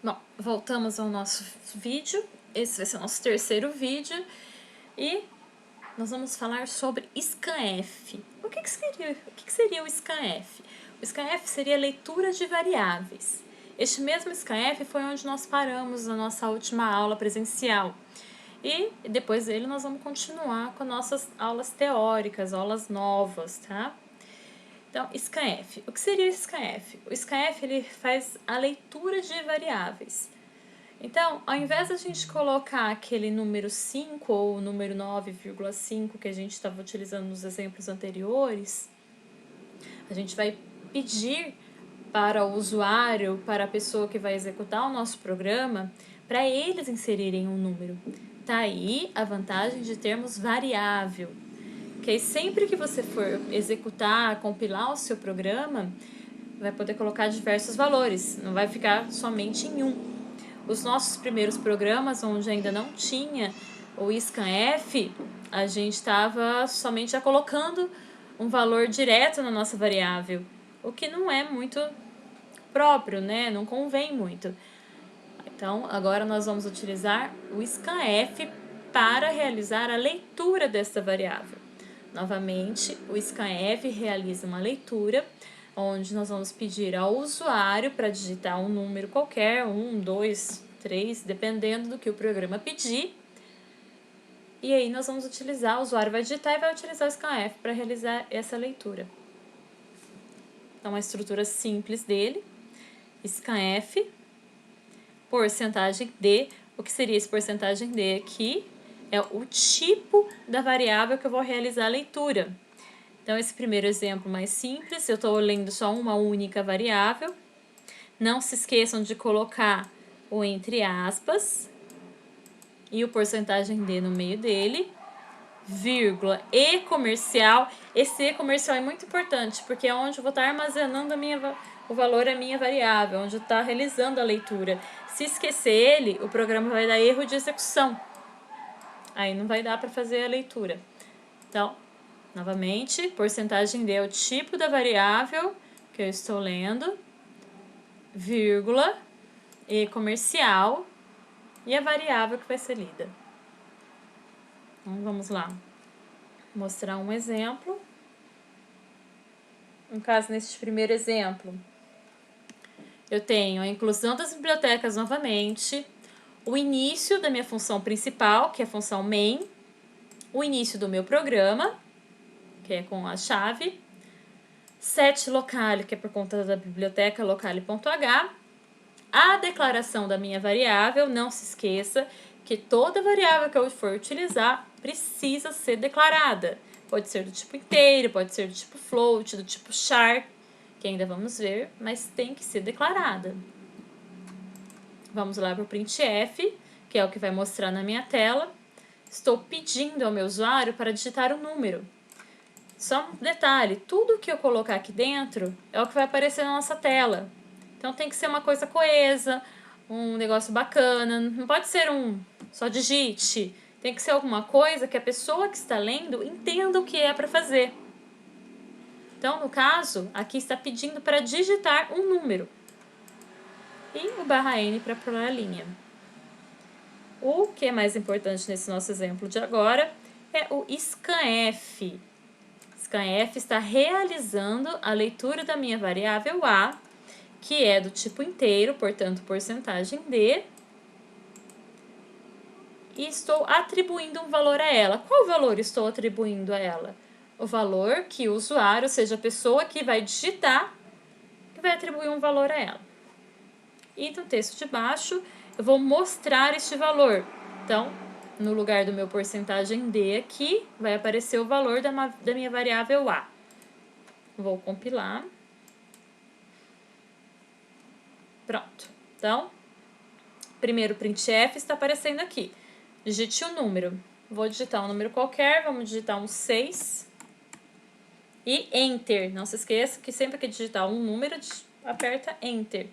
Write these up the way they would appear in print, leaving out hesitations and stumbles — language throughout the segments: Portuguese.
Bom, voltamos ao nosso vídeo. Esse vai ser o nosso terceiro vídeo. E nós vamos falar sobre scanf. O que seria o scanf? O scanf seria leitura de variáveis. Este mesmo scanf foi onde nós paramos na nossa última aula presencial. E depois dele nós vamos continuar com nossas aulas teóricas, aulas novas, tá? Então, scanf. O que seria o scanf? O scanf ele faz a leitura de variáveis. Então, ao invés da gente colocar aquele número 5 ou o número 9,5 que a gente estava utilizando nos exemplos anteriores, a gente vai pedir para o usuário, para a pessoa que vai executar o nosso programa, para eles inserirem um número. Tá aí a vantagem de termos variável. Que aí sempre que você for executar, compilar o seu programa, vai poder colocar diversos valores, não vai ficar somente em um. Os nossos primeiros programas, onde ainda não tinha o scanf, a gente estava somente já colocando um valor direto na nossa variável, o que não é muito próprio, né? Não convém muito. Então, agora nós vamos utilizar o scanf para realizar a leitura desta variável. Novamente, o scanf realiza uma leitura, onde nós vamos pedir ao usuário para digitar um número qualquer, 1, 2, 3, dependendo do que o programa pedir. E aí nós vamos utilizar, o usuário vai digitar e vai utilizar o scanf para realizar essa leitura. Então, a estrutura simples dele, scanf, porcentagem D. O que seria esse porcentagem D aqui? É o tipo da variável que eu vou realizar a leitura. Então, esse primeiro exemplo mais simples, eu estou lendo só uma única variável. Não se esqueçam de colocar o entre aspas e o porcentagem D no meio dele, vírgula, e comercial. Esse e comercial é muito importante, porque é onde eu vou estar armazenando o valor da minha variável, onde eu estou realizando a leitura. Se esquecer ele, o programa vai dar erro de execução. Aí não vai dar para fazer a leitura. Então, novamente, porcentagem D é o tipo da variável que eu estou lendo, vírgula, e comercial, e a variável que vai ser lida. Então, vamos lá. Mostrar um exemplo. No caso, neste primeiro exemplo, eu tenho a inclusão das bibliotecas novamente, o início da minha função principal, que é a função main, o início do meu programa, que é com a chave, set locale, que é por conta da biblioteca locale.h, a declaração da minha variável. Não se esqueça que toda variável que eu for utilizar precisa ser declarada. Pode ser do tipo inteiro, pode ser do tipo float, do tipo char, que ainda vamos ver, mas tem que ser declarada. Vamos lá para o printf, que é o que vai mostrar na minha tela. Estou pedindo ao meu usuário para digitar um número. Só um detalhe, tudo que eu colocar aqui dentro é o que vai aparecer na nossa tela. Então tem que ser uma coisa coesa, um negócio bacana, não pode ser só digite. Tem que ser alguma coisa que a pessoa que está lendo entenda o que é para fazer. Então, no caso, aqui está pedindo para digitar um número. E o /n para pôr a linha. O que é mais importante nesse nosso exemplo de agora é o scanf. Scanf está realizando a leitura da minha variável A, que é do tipo inteiro, portanto, porcentagem D, e estou atribuindo um valor a ela. Qual valor estou atribuindo a ela? O valor que o usuário, ou seja, a pessoa que vai digitar, que vai atribuir um valor a ela. E no texto de baixo, eu vou mostrar este valor. Então, no lugar do meu porcentagem D aqui, vai aparecer o valor da minha variável A. Vou compilar. Pronto. Então, primeiro printf está aparecendo aqui. Digite um número. Vou digitar um número qualquer, vamos digitar um 6. E Enter. Não se esqueça que sempre que digitar um número, aperta Enter.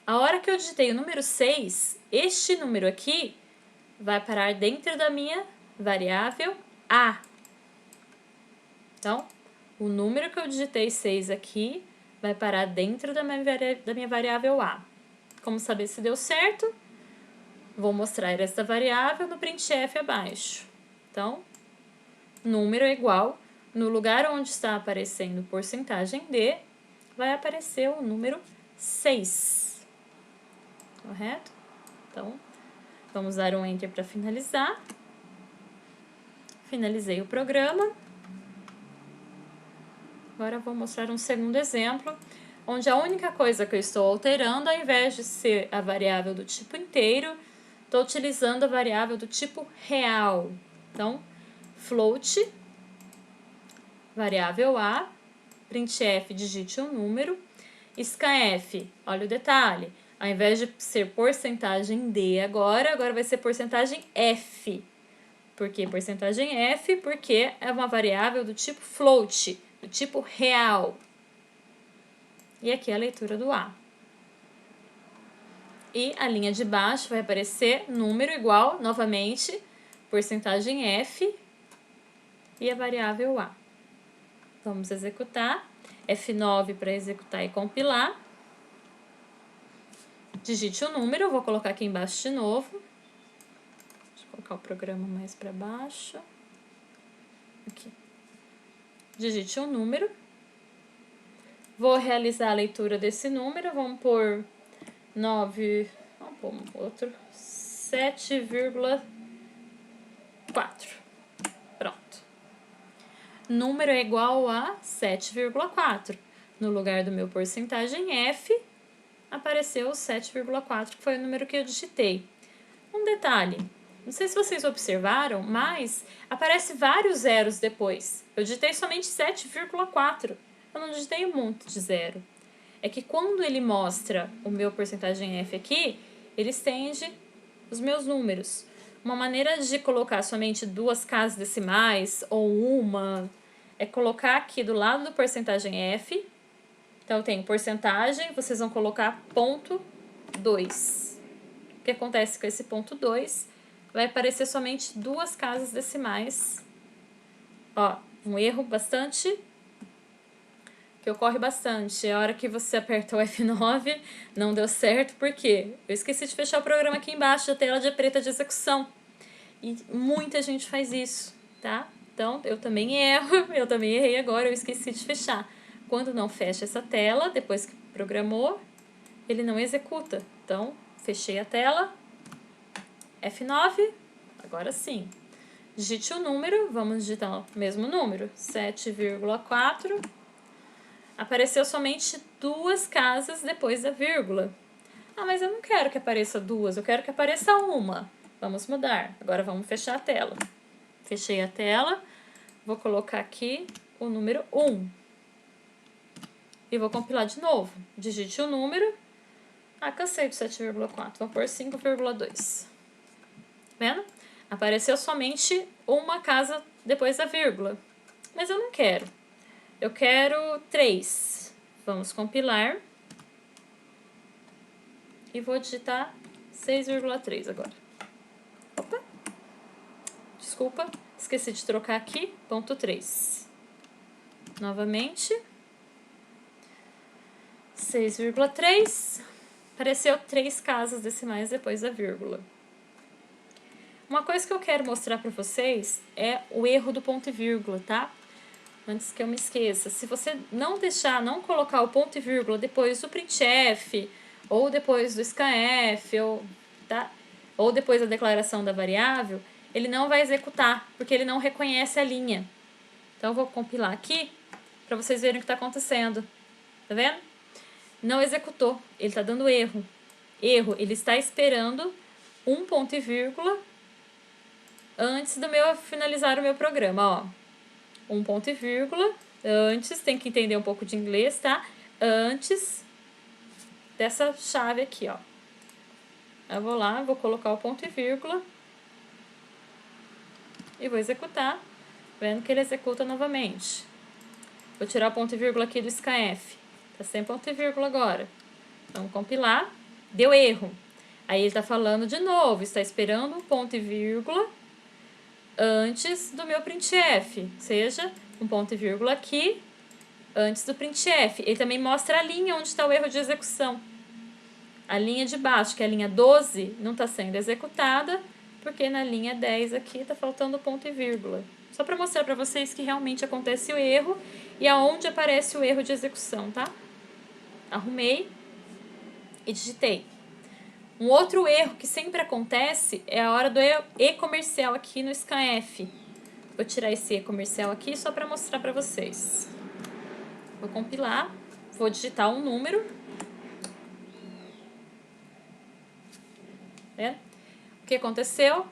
A hora que eu digitei o número 6, este número aqui vai parar dentro da minha variável A. Então, o número que eu digitei 6 aqui vai parar dentro da minha variável A. Como saber se deu certo? Vou mostrar essa variável no printf abaixo. Então, número é igual, no lugar onde está aparecendo porcentagem D, vai aparecer o número 6. Correto? Então, vamos dar um Enter para finalizar. Finalizei o programa. Agora vou mostrar um segundo exemplo, onde a única coisa que eu estou alterando, ao invés de ser a variável do tipo inteiro, estou utilizando a variável do tipo real. Então, float, variável A, printf, digite um número, scanf, olha o detalhe, ao invés de ser porcentagem D agora vai ser porcentagem F. Por que porcentagem F? Porque é uma variável do tipo float, do tipo real. E aqui é a leitura do A. E a linha de baixo vai aparecer número igual, novamente, porcentagem F e a variável A. Vamos executar. F9 para executar e compilar. Digite o número, vou colocar aqui embaixo de novo. Deixa eu colocar o programa mais para baixo. Aqui. Digite um número. Vou realizar a leitura desse número, vamos pôr 9, vamos pôr um outro, 7,4. Pronto. Número é igual a 7,4. No lugar do meu porcentagem F, apareceu 7,4, que foi o número que eu digitei. Um detalhe, não sei se vocês observaram, mas aparece vários zeros depois. Eu digitei somente 7,4. Eu não digitei um monte de zero. É que quando ele mostra o meu porcentagem F aqui, ele estende os meus números. Uma maneira de colocar somente duas casas decimais ou uma é colocar aqui do lado do porcentagem F. Então, eu tenho porcentagem, vocês vão colocar ponto 2. O que acontece com esse ponto 2? Vai aparecer somente duas casas decimais. Ó, um erro bastante... que ocorre bastante. A hora que você aperta o F9, não deu certo, por quê? Eu esqueci de fechar o programa aqui embaixo, da tela de preta de execução. E muita gente faz isso, tá? Então, eu também erro, eu também errei agora, eu esqueci de fechar. Quando não fecha essa tela, depois que programou, ele não executa. Então, fechei a tela, F9, agora sim. Digite o número, vamos digitar o mesmo número, 7,4. Apareceu somente duas casas depois da vírgula. Ah, mas eu não quero que apareça duas, eu quero que apareça uma. Vamos mudar. Agora vamos fechar a tela. Fechei a tela. Vou colocar aqui o número 1. E vou compilar de novo. Digite o número. Ah, cansei do 7,4. Vou pôr 5,2. Vendo? Apareceu somente uma casa depois da vírgula. Mas eu não quero. Eu quero 3. Vamos compilar. E vou digitar 6,3 agora. Opa! Desculpa, esqueci de trocar aqui. Ponto 3. Novamente. 6,3. Apareceu 3 casas decimais depois da vírgula. Uma coisa que eu quero mostrar para vocês é o erro do ponto e vírgula, tá? Antes que eu me esqueça, se você não colocar o ponto e vírgula depois do printf, ou depois do scanf, ou depois da declaração da variável, ele não vai executar, porque ele não reconhece a linha. Então, eu vou compilar aqui, para vocês verem o que está acontecendo. Tá vendo? Não executou, ele está dando erro. Erro, ele está esperando um ponto e vírgula antes do meu finalizar o meu programa, ó. Um ponto e vírgula, antes, tem que entender um pouco de inglês, tá? Antes dessa chave aqui, ó. Eu vou lá, vou colocar o ponto e vírgula e vou executar, vendo que ele executa novamente. Vou tirar o ponto e vírgula aqui do scanf. Tá sem ponto e vírgula agora. Vamos compilar. Deu erro. Aí ele tá falando de novo, está esperando um ponto e vírgula antes do meu printf, seja um ponto e vírgula aqui antes do printf. Ele também mostra a linha onde está o erro de execução. A linha de baixo, que é a linha 12, não está sendo executada, porque na linha 10 aqui está faltando ponto e vírgula. Só para mostrar para vocês que realmente acontece o erro e aonde aparece o erro de execução, tá? Arrumei e digitei. Um outro erro que sempre acontece é a hora do e-comercial aqui no scanf. Vou tirar esse e-comercial aqui só para mostrar para vocês. Vou compilar, vou digitar um número. Né? O que aconteceu?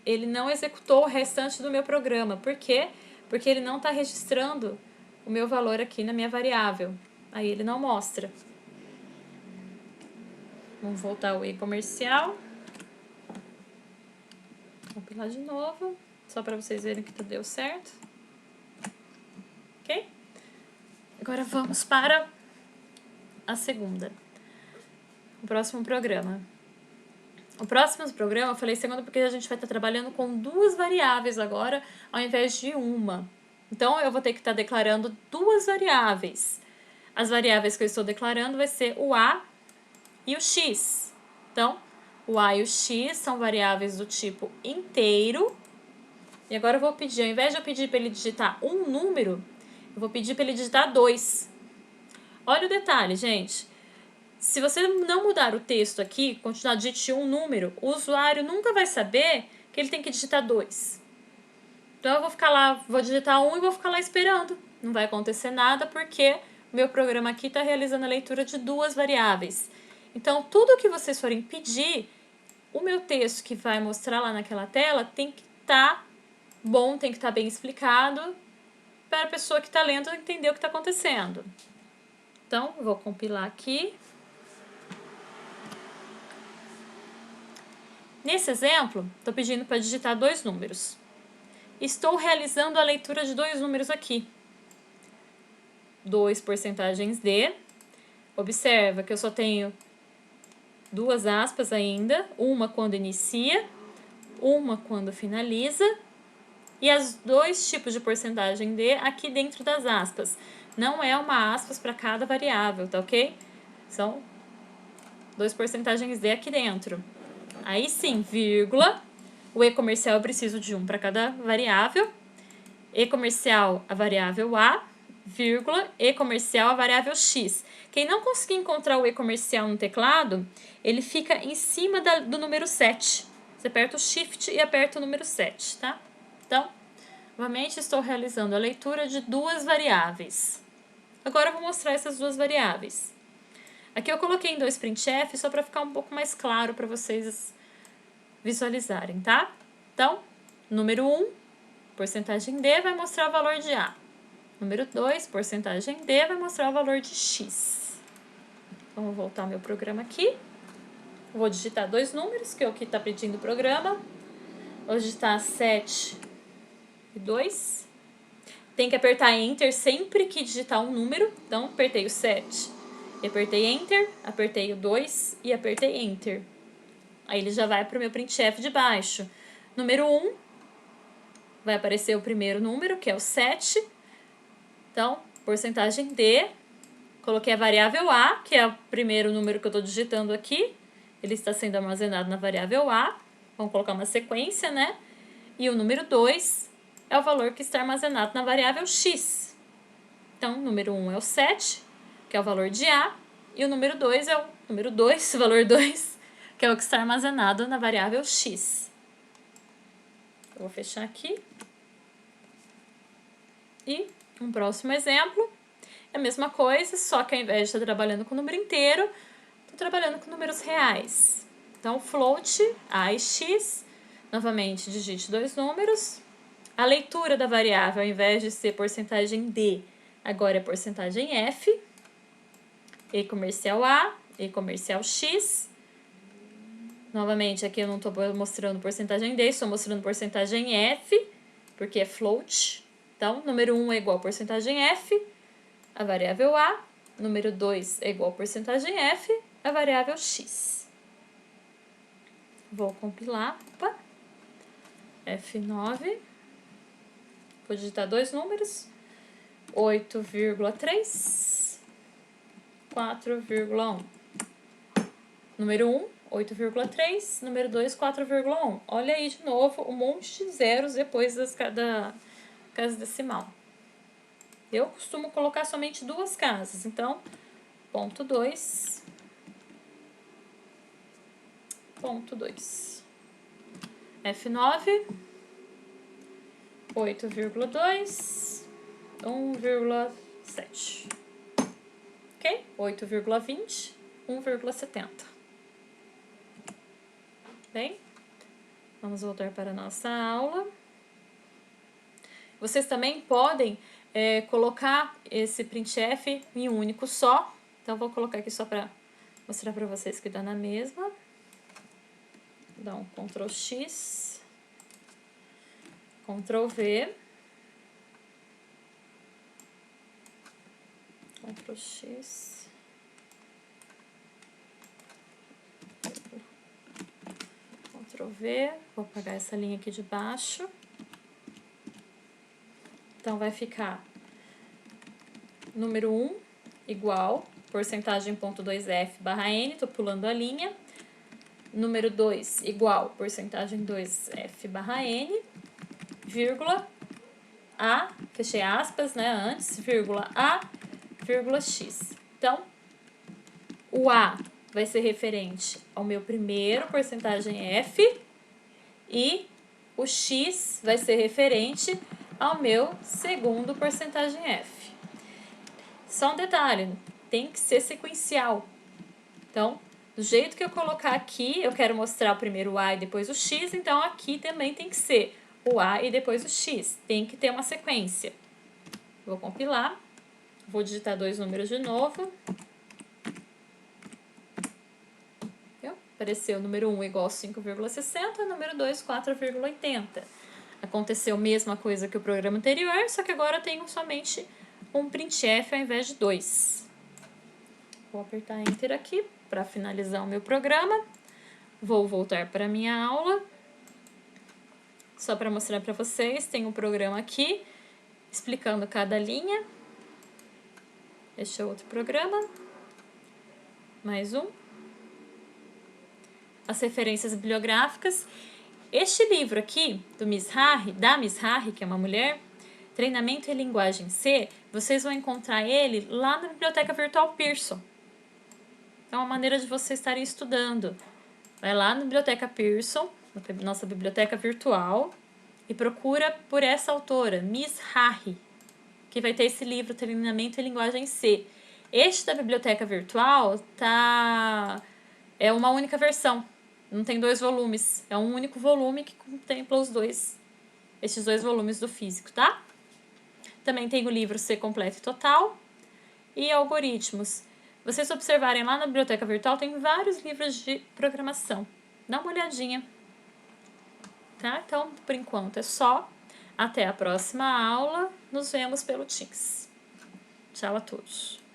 Ele não executou o restante do meu programa. Por quê? Porque ele não está registrando o meu valor aqui na minha variável. Aí ele não mostra. Vamos voltar ao e-comercial. Vou compilar de novo, só para vocês verem que tudo deu certo. Ok? Agora vamos para a segunda. O próximo programa. O próximo programa, eu falei segundo porque a gente vai estar trabalhando com duas variáveis agora, ao invés de uma. Então, eu vou ter que estar declarando duas variáveis. As variáveis que eu estou declarando vai ser o A e o X. Então, o A e o X são variáveis do tipo inteiro. E agora eu vou pedir, ao invés de eu pedir para ele digitar um número, eu vou pedir para ele digitar 2. Olha o detalhe, gente. Se você não mudar o texto aqui, continuar digitando um número, o usuário nunca vai saber que ele tem que digitar 2. Então eu vou ficar lá, vou digitar 1 e vou ficar lá esperando. Não vai acontecer nada porque o meu programa aqui está realizando a leitura de duas variáveis. Então, tudo que vocês forem pedir, o meu texto que vai mostrar lá naquela tela tem que estar bom, tem que estar bem explicado para a pessoa que está lendo entender o que está acontecendo. Então, eu vou compilar aqui. Nesse exemplo, estou pedindo para digitar 2 números. Estou realizando a leitura de 2 números aqui. 2 porcentagens de. Observa que eu só tenho 2 aspas ainda, uma quando inicia, uma quando finaliza, e as 2 tipos de porcentagem de aqui dentro das aspas. Não é uma aspas para cada variável, tá ok? São 2 porcentagens de aqui dentro. Aí sim, vírgula. O e-comercial eu preciso de um para cada variável. E-comercial, a variável A, vírgula, e-comercial, a variável X. Quem não conseguir encontrar o e-comercial no teclado, ele fica em cima do número 7. Você aperta o Shift e aperta o número 7, tá? Então, novamente estou realizando a leitura de 2 variáveis. Agora eu vou mostrar essas 2 variáveis. Aqui eu coloquei em 2 printf só para ficar um pouco mais claro para vocês visualizarem, tá? Então, número 1, porcentagem D vai mostrar o valor de A. Número 2, porcentagem D vai mostrar o valor de X. Vamos voltar ao meu programa aqui. Vou digitar 2 números, que é o que está pedindo o programa. Vou digitar 7 e 2. Tem que apertar Enter sempre que digitar um número. Então, apertei o 7, apertei Enter, apertei o 2 e apertei Enter. Aí ele já vai para o meu printf de baixo. Número 1, vai aparecer o primeiro número, que é o 7. Então, porcentagem D. Coloquei a variável A, que é o primeiro número que eu estou digitando aqui. Ele está sendo armazenado na variável A. Vamos colocar uma sequência, né? E o número 2 é o valor que está armazenado na variável X. Então, o número 1 é o 7, que é o valor de A. E o número 2 é o número 2, o valor 2, que é o que está armazenado na variável X. Eu vou fechar aqui. E um próximo exemplo. É a mesma coisa, só que ao invés de estar trabalhando com número inteiro, estou trabalhando com números reais. Então, float A e X. Novamente, digite 2 números. A leitura da variável, ao invés de ser porcentagem D, agora é porcentagem F. E-comercial A, e-comercial X. Novamente, aqui eu não estou mostrando porcentagem D, estou mostrando porcentagem F, porque é float. Então, número 1 é igual a porcentagem F, a variável A. Número 2 é igual a porcentagem F, a variável X. Vou compilar. Opa. F9. Vou digitar 2 números. 8,3, 4,1. Número 1, 8,3. Número 2, 4,1. Olha aí de novo um monte de zeros depois da casa decimal. Eu costumo colocar somente duas casas. Então, ponto 2. Ponto 2. F9. 8,2. 1,7. Ok? 8,20. 1,70. Bem, vamos voltar para a nossa aula. Vocês também podem colocar esse printf em um único só. Então, vou colocar aqui só para mostrar para vocês que dá na mesma. Dá um Ctrl X, Ctrl V, Ctrl X, Ctrl V, vou apagar essa linha aqui de baixo. Então, vai ficar número 1 igual, porcentagem ponto 2f barra n, tô pulando a linha. Número 2 igual, porcentagem 2f barra n, vírgula, a, fechei aspas, né, antes, vírgula, a, vírgula, x. Então, o a vai ser referente ao meu primeiro porcentagem f e o x vai ser referente ao meu segundo porcentagem f. Só um detalhe, tem que ser sequencial. Então, do jeito que eu colocar aqui, eu quero mostrar o primeiro o a e depois o x, então aqui também tem que ser o a e depois o x. Tem que ter uma sequência. Vou compilar. Vou digitar dois números de novo. Apareceu o número 1 igual a 5,60, número 2, 4,80. Aconteceu a mesma coisa que o programa anterior, só que agora eu tenho somente um printf ao invés de 2. Vou apertar Enter aqui para finalizar o meu programa. Vou voltar para a minha aula. Só para mostrar para vocês, tem um programa aqui explicando cada linha. Este é outro programa. Mais um. As referências bibliográficas. Este livro aqui, da Miss Harry, que é uma mulher, Treinamento em Linguagem C, vocês vão encontrar ele lá na Biblioteca Virtual Pearson. É uma maneira de vocês estarem estudando. Vai lá na Biblioteca Pearson, nossa biblioteca virtual, e procura por essa autora, Miss Harry, que vai ter esse livro, Treinamento em Linguagem C. Este da biblioteca virtual é uma única versão. Não tem 2 volumes. É um único volume que contempla estes 2 volumes do físico, tá? Também tem o livro C Completo e Total e Algoritmos. Vocês observarem lá na biblioteca virtual, tem vários livros de programação. Dá uma olhadinha. Tá? Então, por enquanto é só. Até a próxima aula. Nos vemos pelo Teams. Tchau a todos.